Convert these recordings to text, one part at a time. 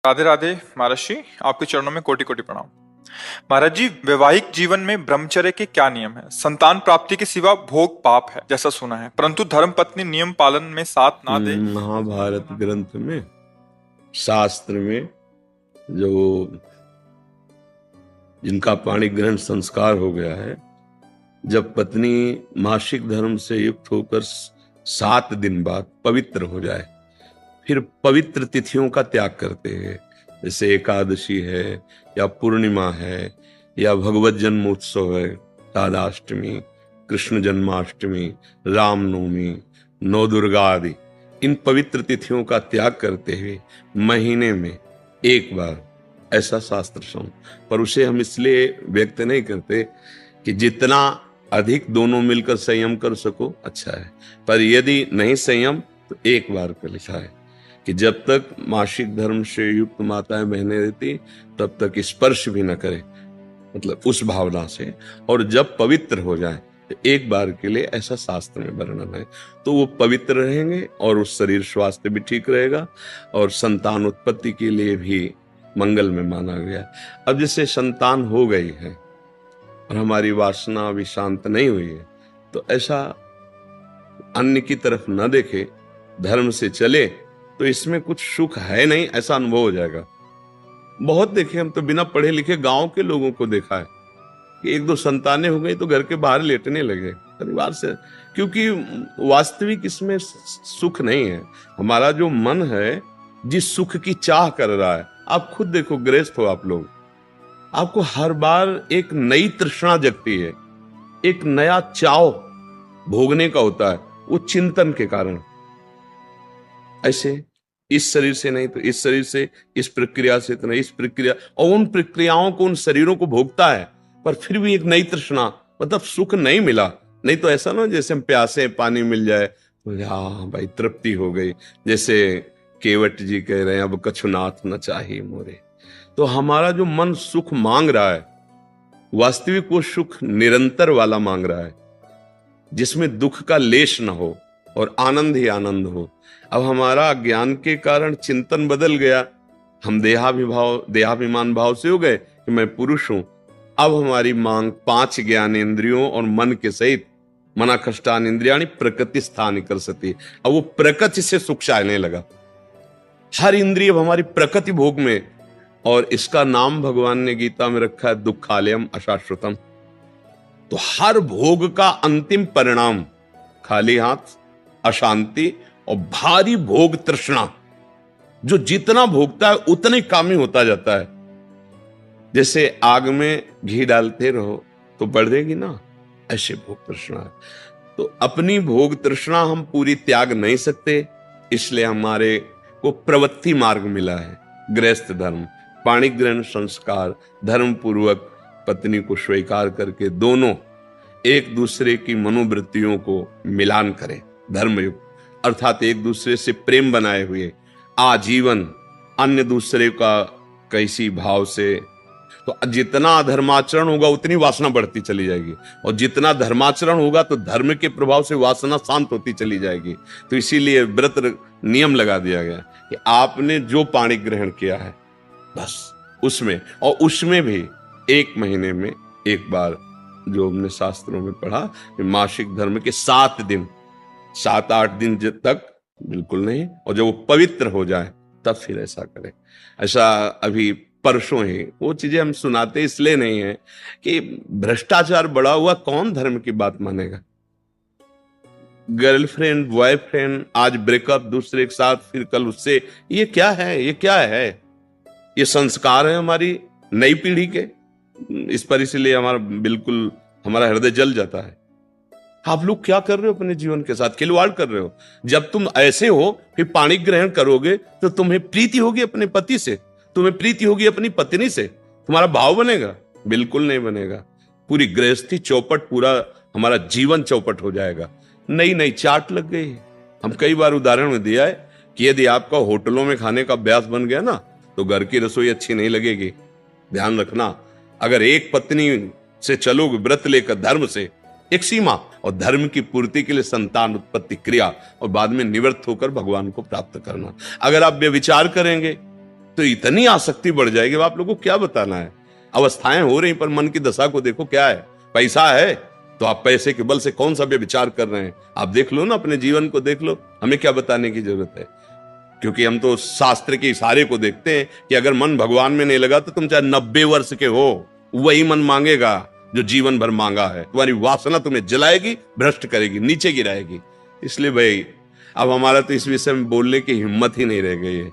राधे राधे महाराज जी, आपके चरणों में कोटि कोटि प्रणाम। महाराज जी, वैवाहिक जीवन में ब्रह्मचर्य के क्या नियम है? संतान प्राप्ति के सिवा भोग पाप है जैसा सुना है, परंतु धर्म पत्नी नियम पालन में साथ ना दे। महाभारत ग्रंथ में, शास्त्र में जो जिनका पाणी ग्रहण संस्कार हो गया है, जब पत्नी मासिक धर्म से युक्त होकर 7 दिन बाद पवित्र हो जाए, फिर पवित्र तिथियों का त्याग करते हैं, जैसे एकादशी है या पूर्णिमा है या भगवत जन्मोत्सव है, राधाष्टमी, कृष्ण जन्माष्टमी, रामनवमी, नौ दुर्गा आदि, इन पवित्र तिथियों का त्याग करते हुए महीने में एक बार, ऐसा शास्त्र सुन। पर उसे हम इसलिए व्यक्त नहीं करते कि जितना अधिक दोनों मिलकर संयम कर सको अच्छा है, पर यदि नहीं संयम तो एक बार का लिखा है कि जब तक मासिक धर्म से युक्त माताएं बहनें रहती तब तक स्पर्श भी न करे, मतलब उस भावना से, और जब पवित्र हो जाए तो एक बार के लिए, ऐसा शास्त्र में वर्णन है, तो वो पवित्र रहेंगे और उस शरीर स्वास्थ्य भी ठीक रहेगा और संतान उत्पत्ति के लिए भी मंगल में माना गया। अब जैसे संतान हो गई है और हमारी वासना अभी शांत नहीं हुई है, तो ऐसा अन्य की तरफ न देखे, धर्म से चले, तो इसमें कुछ सुख है नहीं ऐसा अनुभव हो जाएगा। बहुत देखे, हम तो बिना पढ़े लिखे गांव के लोगों को देखा है कि 1-2 संतानें हो गई तो घर के बाहर लेटने लगे परिवार से, क्योंकि वास्तविक इसमें सुख नहीं है। हमारा जो मन है जिस सुख की चाह कर रहा है, आप खुद देखो, गृहस्थ हो आप लोग, आपको हर बार एक नई तृष्णा जगती है, एक नया चाव भोगने का होता है, वो चिंतन के कारण। ऐसे इस शरीर से नहीं तो इस शरीर से, इस प्रक्रिया से तो नहीं इस प्रक्रिया, और उन प्रक्रियाओं को, उन शरीरों को भोगता है, पर फिर भी एक नई तृष्णा, मतलब सुख नहीं मिला। नहीं तो ऐसा ना जैसे हम प्यासे, पानी मिल जाए तो हाँ भाई तृप्ति हो गई, जैसे केवट जी कह रहे हैं, अब कछुनाथ न चाहिए मोरे। तो हमारा जो मन सुख मांग रहा है, वास्तविक वो सुख निरंतर वाला मांग रहा है, जिसमें दुख का लेश न हो और आनंद ही आनंद हो। अब हमारा ज्ञान के कारण चिंतन बदल गया, हम देहाभिमान भाव से हो गए कि मैं पुरुष हूं। अब हमारी मांग 5 ज्ञानेंद्रियों और मन के सहित, मना कष्टान इंद्रियाणि प्रकृति स्थान कर सकती। अब वो प्रकृति से सुख चाहने लगा, हर इंद्रिय हमारी प्रकृति भोग में, और इसका नाम भगवान ने गीता में रखा है दुखालयम अशाश्वतम। तो हर भोग का अंतिम परिणाम खाली हाथ, अशांति और भारी भोग तृष्णा। जो जितना भोगता है उतना ही कामी होता जाता है। जैसे आग में घी डालते रहो तो बढ़ेगी ना, ऐसे भोग तृष्णा है। तो अपनी भोग तृष्णा हम पूरी त्याग नहीं सकते, इसलिए हमारे को प्रवृत्ति मार्ग मिला है, गृहस्थ धर्म, पाणी ग्रहण संस्कार, धर्म पूर्वक पत्नी को स्वीकार करके दोनों एक दूसरे की मनोवृत्तियों को मिलान करें, धर्मयुक्त, अर्थात एक दूसरे से प्रेम बनाए हुए आजीवन, अन्य दूसरे का कैसी भाव से। तो जितना धर्माचरण होगा उतनी वासना बढ़ती चली जाएगी, और जितना धर्माचरण होगा तो धर्म के प्रभाव से वासना शांत होती चली जाएगी। तो इसीलिए व्रत नियम लगा दिया गया कि आपने जो पाणी ग्रहण किया है बस उसमें, और उसमें भी 1 महीने में एक बार, जो हमने शास्त्रों में पढ़ा कि मासिक धर्म के 7 दिन, 7-8 दिन तक बिल्कुल नहीं, और जब वो पवित्र हो जाए तब फिर ऐसा करें। ऐसा अभी परसों ही वो चीजें हम सुनाते इसलिए नहीं है कि भ्रष्टाचार बढ़ा हुआ, कौन धर्म की बात मानेगा। गर्लफ्रेंड, बॉयफ्रेंड, आज ब्रेकअप, दूसरे के साथ, फिर कल उससे, ये क्या है? ये क्या है? ये संस्कार है हमारी नई पीढ़ी के। इस पर इसलिए हमारा हृदय जल जाता है। आप लोग क्या कर रहे हो अपने जीवन के साथ? खिलवाड़ कर रहे हो। जब तुम ऐसे हो फिर पाणी ग्रहण करोगे तो तुम्हें प्रीति होगी अपने पति से, तुम्हें प्रीति होगी अपनी पत्नी से, तुम्हारा भाव बनेगा? बिल्कुल नहीं बनेगा। पूरी गृहस्थी चौपट, पूरा हमारा जीवन चौपट हो जाएगा। नई नई चाट लग गई। हम कई बार उदाहरण में दिया है कि यदि आपका होटलों में खाने का अभ्यास बन गया ना, तो घर की रसोई अच्छी नहीं लगेगी। ध्यान रखना, अगर एक पत्नी से चलोगे व्रत लेकर धर्म से, एक सीमा, और धर्म की पूर्ति के लिए संतान उत्पत्ति क्रिया, और बाद में निवृत्त होकर भगवान को प्राप्त करना। अगर आप व्यभिचार करेंगे तो इतनी आसक्ति बढ़ जाएगी, अब आप लोगों को क्या बताना है। अवस्थाएं हो रही, पर मन की दशा को देखो क्या है। पैसा है तो आप पैसे के बल से कौन सा विचार कर रहे हैं, आप देख लो ना, अपने जीवन को देख लो। हमें क्या बताने की जरूरत है, क्योंकि हम तो शास्त्र के इशारे को देखते हैं कि अगर मन भगवान में नहीं लगा तो तुम चाहे 90 वर्ष के हो, वही मन मांगेगा जो जीवन भर मांगा है। तुम्हारी वासना तुम्हें जलाएगी, भ्रष्ट करेगी, नीचे गिराएगी। इसलिए भाई अब हमारा तो इस विषय में बोलने की हिम्मत ही नहीं रह गई है।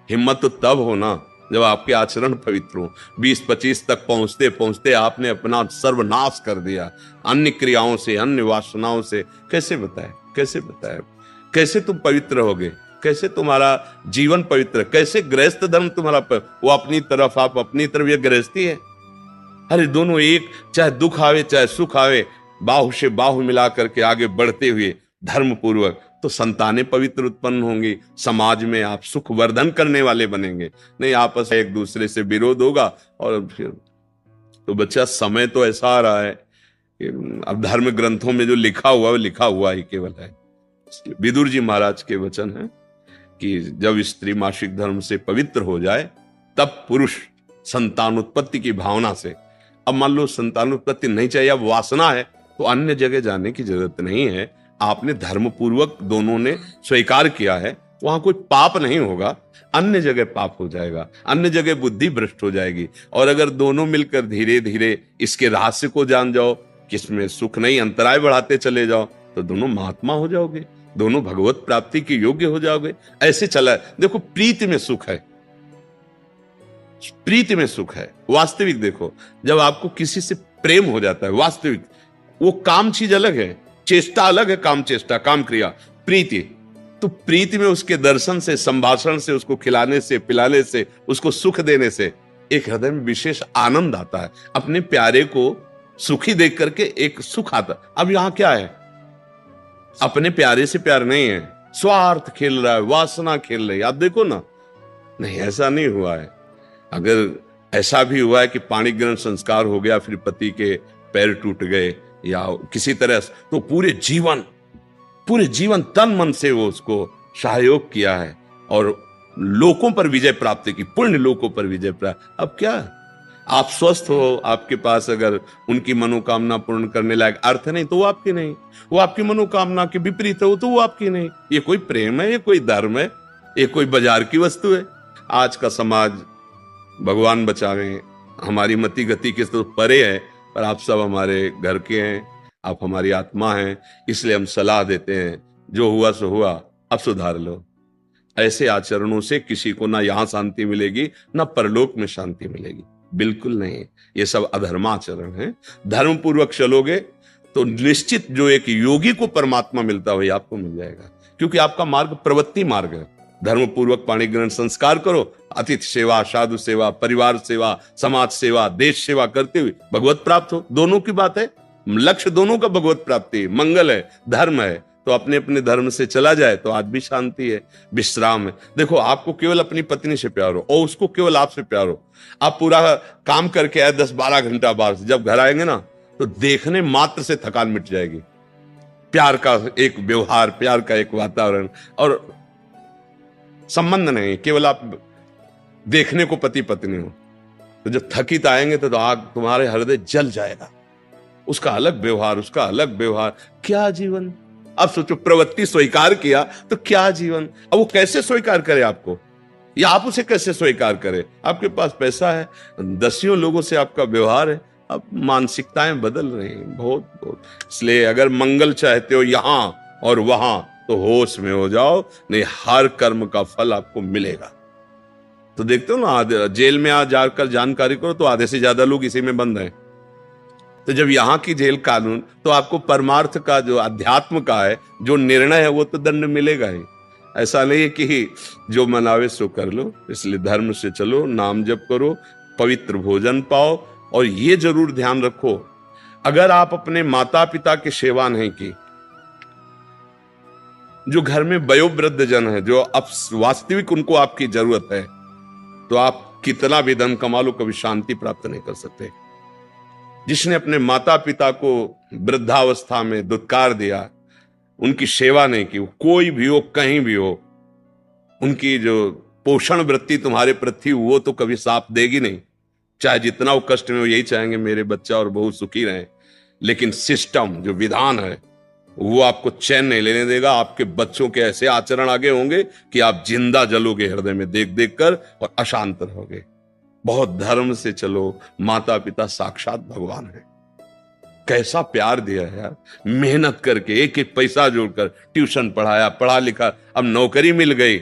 हिम्मत तो तब हो ना जब आपके आचरण पवित्र हो। 20-25 तक पहुंचते पहुंचते आपने अपना सर्वनाश कर दिया अन्य क्रियाओं से, अन्य वासनाओं से। कैसे बताए, कैसे बताए, कैसे तुम पवित्र होगे, कैसे तुम्हारा जीवन पवित्र, कैसे गृहस्थ धर्म तुम्हारा वो अपनी तरफ, आप अपनी तरफ, ये गृहस्थी है। अरे दोनों एक, चाहे दुख आवे चाहे सुख आवे, बाहु से बाहु मिला करके आगे बढ़ते हुए धर्म पूर्वक, तो संतानें पवित्र उत्पन्न होंगी, समाज में आप सुख वर्धन करने वाले बनेंगे। नहीं आपस में एक दूसरे से विरोध होगा और फिर तो बच्चा समय तो ऐसा आ रहा है कि अब धर्म ग्रंथों में जो लिखा हुआ वो लिखा हुआ ही केवल है। विदुर जी महाराज के वचन है कि जब स्त्री मासिक धर्म से पवित्र हो जाए तब पुरुष संतान उत्पत्ति की भावना से, अब मान लो संतान उत्पत्ति नहीं चाहिए, अब वासना है, तो अन्य जगह जाने की जरूरत नहीं है। आपने धर्म पूर्वक दोनों ने स्वीकार किया है, वहां कोई पाप नहीं होगा। अन्य जगह पाप हो जाएगा, अन्य जगह बुद्धि भ्रष्ट हो जाएगी। और अगर दोनों मिलकर धीरे धीरे इसके रहस्य को जान जाओ, किसमें सुख नहीं, अंतराय बढ़ाते चले जाओ, तो दोनों महात्मा हो जाओगे, दोनों भगवत प्राप्ति के योग्य हो जाओगे। ऐसे चला है। देखो प्रीति में सुख है, प्रीति में सुख है। वास्तविक देखो, जब आपको किसी से प्रेम हो जाता है वास्तविक, वो काम चीज अलग है, चेष्टा अलग है, काम चेष्टा, काम क्रिया, प्रीति। तो प्रीति में उसके दर्शन से, संभाषण से, उसको खिलाने से, पिलाने से, उसको सुख देने से एक हृदय में विशेष आनंद आता है। अपने प्यारे को सुखी देख करके एक सुख आता। अब यहां क्या है, अपने प्यारे से प्यार नहीं है, स्वार्थ खेल रहा है, वासना खेल रही है। आप देखो ना, नहीं ऐसा नहीं हुआ है। अगर ऐसा भी हुआ है कि पाणी ग्रहण संस्कार हो गया, फिर पति के पैर टूट गए या किसी तरह, तो पूरे जीवन तन मन से वो उसको सहयोग किया है और लोकों पर विजय प्राप्त की, पुण्य लोकों पर विजय प्राप्त। अब क्या, आप स्वस्थ हो, आपके पास अगर उनकी मनोकामना पूर्ण करने लायक अर्थ नहीं तो वो आपकी नहीं, वो आपकी मनोकामना के विपरीत हो तो वो आपकी नहीं। ये कोई प्रेम है, ये कोई धर्म है, ये कोई बाजार की वस्तु है। आज का समाज, भगवान बचावे, हमारी मति गति के तो परे है, पर आप सब हमारे घर के हैं, आप हमारी आत्मा हैं, इसलिए हम सलाह देते हैं, जो हुआ सो हुआ, अब सुधार लो। ऐसे आचरणों से किसी को ना यहां शांति मिलेगी ना परलोक में शांति मिलेगी, बिल्कुल नहीं। ये सब अधर्माचरण है। धर्म पूर्वक चलोगे तो निश्चित जो एक योगी को परमात्मा मिलता है वही आपको मिल जाएगा, क्योंकि आपका मार्ग प्रवृत्ति मार्ग है। धर्म पूर्वक पाणी ग्रहण संस्कार करो, अतिथि सेवा, साधु सेवा, परिवार सेवा, समाज सेवा, देश सेवा करते हुए भगवत प्राप्त हो। दोनों की बात है, लक्ष्य दोनों का भगवत प्राप्ति, मंगल है, धर्म है। तो अपने अपने धर्म से चला जाए तो आज भी शांति है, विश्राम है। देखो आपको केवल अपनी पत्नी से प्यार हो और उसको केवल आपसे प्यार हो। आप पूरा काम करके आए 10-12 घंटा बाहर से, जब घर आएंगे ना तो देखने मात्र से थकान मिट जाएगी। प्यार का एक व्यवहार, प्यार का एक वातावरण और संबंध नहीं, केवल आप देखने को पति पत्नी हो। तो जब थकित आएंगे तो आग तुम्हारे हृदय जल जाएगा। उसका अलग व्यवहार, उसका अलग व्यवहार, क्या जीवन। अब सोचो, प्रवृत्ति स्वीकार किया तो क्या जीवन। अब वो कैसे स्वीकार करे आपको, या आप उसे कैसे स्वीकार करे। आपके पास पैसा है, दसियों लोगों से आपका व्यवहार है, अब मानसिकताएं बदल रही हैं बहुत बहुत। इसलिए अगर मंगल चाहते हो यहां और वहां तो होश में हो जाओ, नहीं हर कर्म का फल आपको मिलेगा। तो देखते हो ना, जेल में आ जाकर जानकारी करो तो आधे से ज्यादा लोग इसी में बंद हैं। तो जब यहाँ की जेल कानून, तो आपको परमार्थ का जो अध्यात्म का है जो निर्णय है वो तो दंड मिलेगा ही। ऐसा नहीं है कि जो मनावे सो कर लो। इसलिए धर्म से चलो, नाम जप करो, पवित्र भोजन पाओ। और ये जरूर ध्यान रखो, अगर आप अपने माता पिता की सेवा नहीं की, जो घर में वयोवृद्ध जन है, जो अब वास्तविक उनको आपकी जरूरत है, तो आप कितना भी धन कमा लो कभी शांति प्राप्त नहीं कर सकते। जिसने अपने माता पिता को वृद्धावस्था में दुत्कार दिया, उनकी सेवा नहीं की, कोई भी हो, कहीं भी हो, उनकी जो पोषण वृत्ति तुम्हारे प्रति वो तो कभी साथ देगी नहीं। चाहे जितना वो कष्ट में, वो यही चाहेंगे मेरे बच्चा और बहू सुखी रहें। लेकिन सिस्टम, जो विधान है, वो आपको चैन नहीं लेने देगा। आपके बच्चों के ऐसे आचरण आगे होंगे कि आप जिंदा जलोगे हृदय में देख देख कर और अशांत रहोगे। बहुत धर्म से चलो। माता पिता साक्षात भगवान है। कैसा प्यार दिया है यार, मेहनत करके एक एक पैसा जोड़कर ट्यूशन पढ़ाया, पढ़ा लिखा, अब नौकरी मिल गई,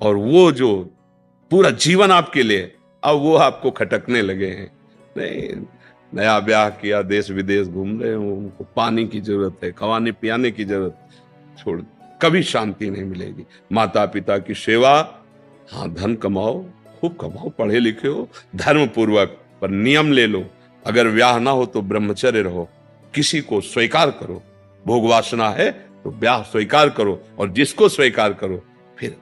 और वो जो पूरा जीवन आपके लिए, अब वो आपको खटकने लगे हैं। नहीं, नया ब्याह किया, देश विदेश घूम रहे हो, उनको पानी की जरूरत है, खवाने पियाने की जरूरत, छोड़, कभी शांति नहीं मिलेगी। माता पिता की सेवा, हाँ धन कमाओ, खूब कमाओ, पढ़े लिखे हो, धर्म पूर्वक, पर नियम ले लो। अगर ब्याह ना हो तो ब्रह्मचर्य रहो, किसी को स्वीकार करो। भोग वासना है तो ब्याह स्वीकार करो, और जिसको स्वीकार करो, फिर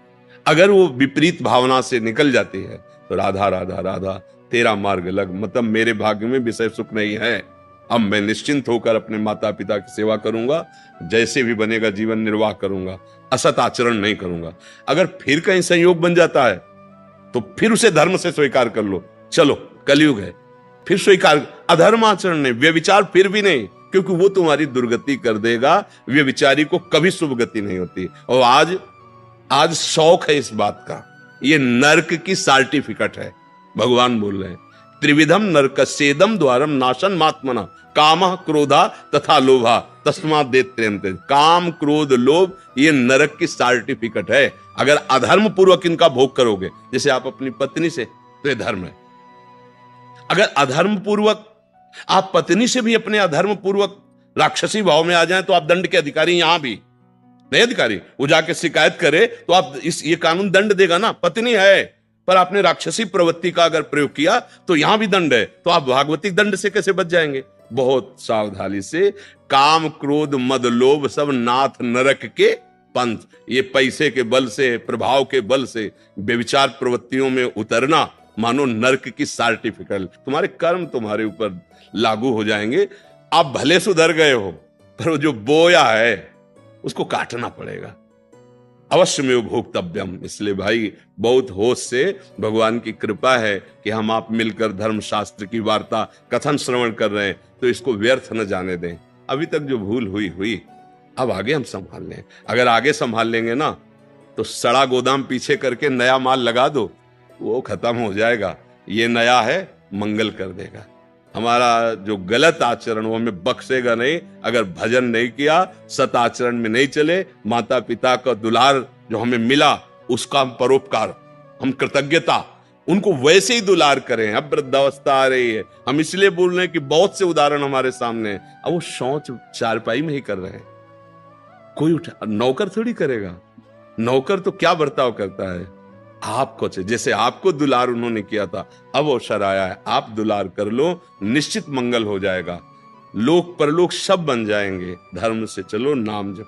अगर वो विपरीत भावना से निकल जाती है तो राधा राधा राधा तेरा मार्ग लग, मतलब मेरे भाग्य में विषय सुख नहीं है, अब मैं निश्चिंत होकर अपने माता पिता की सेवा करूंगा, जैसे भी बनेगा जीवन निर्वाह करूंगा, असत आचरण नहीं करूंगा। अगर फिर कहीं संयोग बन जाता है तो फिर उसे धर्म से स्वीकार कर लो। चलो कलयुग है, फिर स्वीकार, अधर्म आचरण नहीं, व्यभिचार फिर भी नहीं, क्योंकि वो तुम्हारी दुर्गति कर देगा। व्यभिचारी को कभी शुभ गति नहीं होती। और आज शौक है इस बात का, ये नरक की सर्टिफिकेट है। भगवान बोल रहे हैं, त्रिविधम नरकस्येदम द्वारम नाशन मात्मना कामः क्रोधा तथा लोभा तस्मात् दैत्यन्ते। काम क्रोध लोभ ये नरक की सर्टिफिकेट है। अगर अधर्म पूर्वक इनका भोग करोगे, जैसे आप अपनी पत्नी से, तो ये धर्म है। अगर अधर्म पूर्वक आप पत्नी से भी अपने अधर्म पूर्वक राक्षसी भाव में आ जाएं, तो आप दंड के अधिकारी, यहां भी नहीं अधिकारी, वो जाके शिकायत करे तो आप ये कानून दंड देगा ना। पत्नी है पर आपने राक्षसी प्रवृत्ति का अगर प्रयोग किया तो यहां भी दंड है, तो आप भागवतिक दंड से कैसे बच जाएंगे? बहुत सावधानी से। काम क्रोध मद लोभ सब नाथ नरक के पंथ। ये पैसे के बल से, प्रभाव के बल से व्यभिचार प्रवृत्तियों में उतरना मानो नरक की सर्टिफिकेट। तुम्हारे कर्म तुम्हारे ऊपर लागू हो जाएंगे। आप भले सुधर गए हो, पर वो जो बोया है उसको काटना पड़ेगा। अवश्य में भोक्तव्यम। इसलिए भाई बहुत होश से, भगवान की कृपा है कि हम आप मिलकर धर्म शास्त्र की वार्ता कथन श्रवण कर रहे हैं, तो इसको व्यर्थ न जाने दें। अभी तक जो भूल हुई, अब आगे हम संभाल लें। अगर आगे संभाल लेंगे ना, तो सड़ा गोदाम पीछे करके नया माल लगा दो, वो खत्म हो जाएगा। ये नया है, मंगल कर देगा। हमारा जो गलत आचरण वो हमें बख्शेगा नहीं। अगर भजन नहीं किया, सत आचरण में नहीं चले, माता पिता का दुलार जो हमें मिला, उसका हम परोपकार, हम कृतज्ञता, उनको वैसे ही दुलार करें। अब वृद्धावस्था आ रही है, हम इसलिए बोल रहे हैं कि बहुत से उदाहरण हमारे सामने हैं। अब वो शौच चारपाई में ही कर रहे हैं, कोई नौकर थोड़ी करेगा। नौकर तो क्या बर्ताव करता है, आपको, जैसे आपको दुलार उन्होंने किया था, अब अवसर आया है, आप दुलार कर लो, निश्चित मंगल हो जाएगा। लोक परलोक सब बन जाएंगे। धर्म से चलो, नाम जप।